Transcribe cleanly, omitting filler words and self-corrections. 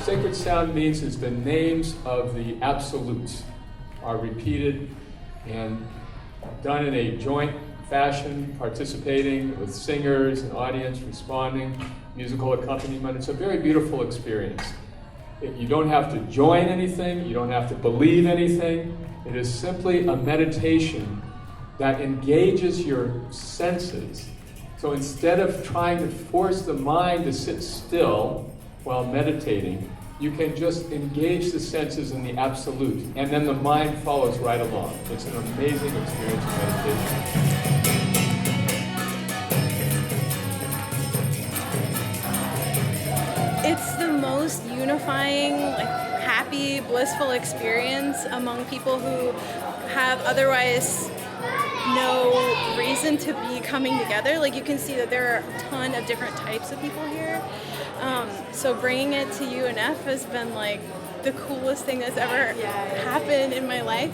sacred sound means is the names of the absolutes are repeated and done in a joint fashion, participating with singers and audience responding, musical accompaniment. It's a very beautiful experience. You don't have to join anything, you don't have to believe anything. It is simply a meditation that engages your senses. So instead of trying to force the mind to sit still while meditating, you can just engage the senses in the absolute, and then the mind follows right along. It's an amazing experience of meditation. It's the most unifying, happy, blissful experience among people who have otherwise no reason to be coming together. You can see that there are a ton of different types of people here. So bringing it to UNF has been the coolest thing that's ever happened in my life.